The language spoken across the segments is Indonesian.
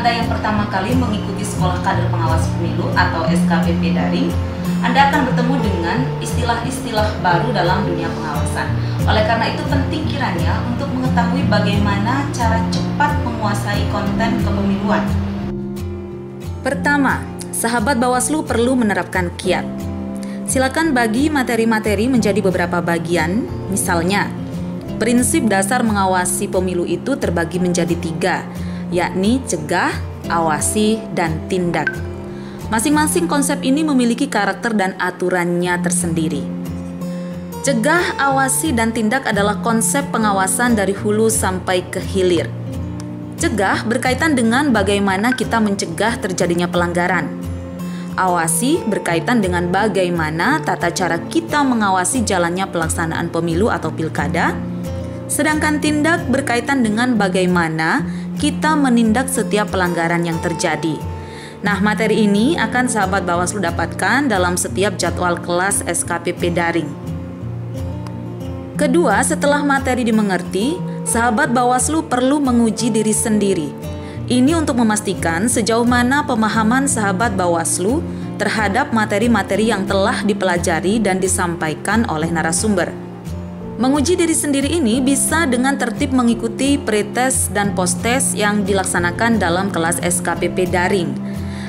Anda yang pertama kali mengikuti Sekolah Kader Pengawas Pemilu atau SKPP Daring, Anda akan bertemu dengan istilah-istilah baru dalam dunia pengawasan. Oleh karena itu penting kiranya untuk mengetahui bagaimana cara cepat menguasai konten kepemiluan. Pertama, sahabat Bawaslu perlu menerapkan KIAT. Silakan bagi materi-materi menjadi beberapa bagian, misalnya, prinsip dasar mengawasi pemilu itu terbagi menjadi 3, yakni cegah, awasi, dan tindak. Masing-masing konsep ini memiliki karakter dan aturannya tersendiri. Cegah, awasi, dan tindak adalah konsep pengawasan dari hulu sampai ke hilir. Cegah berkaitan dengan bagaimana kita mencegah terjadinya pelanggaran. Awasi berkaitan dengan bagaimana tata cara kita mengawasi jalannya pelaksanaan pemilu atau pilkada. Sedangkan tindak berkaitan dengan bagaimana kita menindak setiap pelanggaran yang terjadi. Nah, materi ini akan sahabat Bawaslu dapatkan dalam setiap jadwal kelas SKPP Daring. Kedua, setelah materi dimengerti, sahabat Bawaslu perlu menguji diri sendiri. Ini untuk memastikan sejauh mana pemahaman sahabat Bawaslu terhadap materi-materi yang telah dipelajari dan disampaikan oleh narasumber. Menguji diri sendiri ini bisa dengan tertib mengikuti pretest dan posttest yang dilaksanakan dalam kelas SKPP Daring.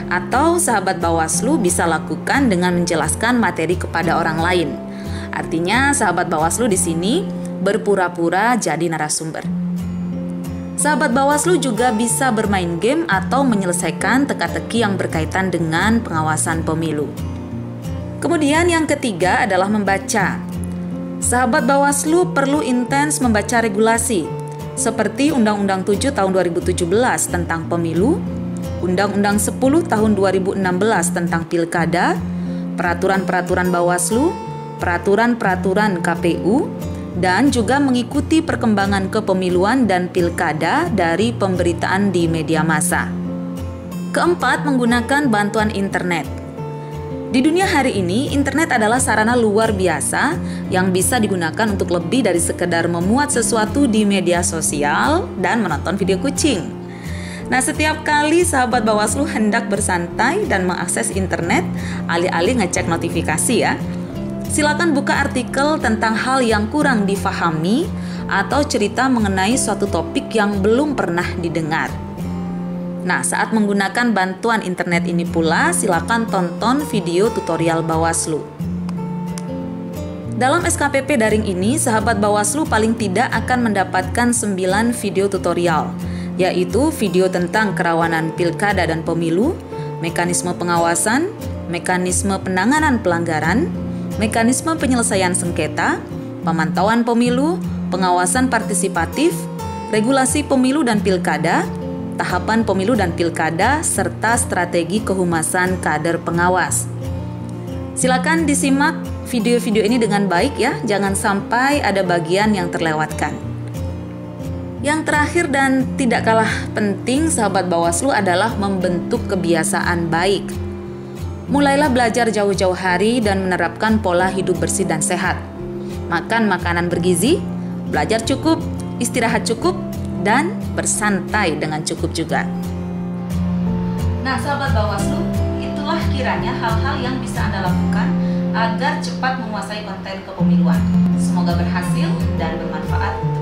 Atau sahabat Bawaslu bisa lakukan dengan menjelaskan materi kepada orang lain. Artinya sahabat Bawaslu di sini berpura-pura jadi narasumber. Sahabat Bawaslu juga bisa bermain game atau menyelesaikan teka-teki yang berkaitan dengan pengawasan pemilu. Kemudian yang ketiga adalah membaca. Sahabat Bawaslu perlu intens membaca regulasi, seperti Undang-Undang 7 tahun 2017 tentang pemilu, Undang-Undang 10 tahun 2016 tentang pilkada, peraturan-peraturan Bawaslu, peraturan-peraturan KPU, dan juga mengikuti perkembangan kepemiluan dan pilkada dari pemberitaan di media massa. Keempat, menggunakan bantuan internet. Di dunia hari ini, internet adalah sarana luar biasa yang bisa digunakan untuk lebih dari sekedar memuat sesuatu di media sosial dan menonton video kucing. Nah, setiap kali sahabat Bawaslu hendak bersantai dan mengakses internet, alih-alih ngecek notifikasi ya, silakan buka artikel tentang hal yang kurang difahami atau cerita mengenai suatu topik yang belum pernah didengar. Nah, saat menggunakan bantuan internet ini pula, silakan tonton video tutorial Bawaslu. Dalam SKPP Daring ini, sahabat Bawaslu paling tidak akan mendapatkan 9 video tutorial, yaitu video tentang kerawanan pilkada dan pemilu, mekanisme pengawasan, mekanisme penanganan pelanggaran, mekanisme penyelesaian sengketa, pemantauan pemilu, pengawasan partisipatif, regulasi pemilu dan pilkada, tahapan pemilu dan pilkada, serta strategi kehumasan kader pengawas. Silakan disimak video-video ini dengan baik ya, jangan sampai ada bagian yang terlewatkan. Yang terakhir dan tidak kalah penting sahabat Bawaslu adalah membentuk kebiasaan baik. Mulailah belajar jauh-jauh hari dan menerapkan pola hidup bersih dan sehat. Makan makanan bergizi, belajar cukup, istirahat cukup, dan bersantai dengan cukup juga. Nah, sahabat Bawaslu, itulah kiranya hal-hal yang bisa Anda lakukan agar cepat menguasai konten kepemiluan. Semoga berhasil dan bermanfaat.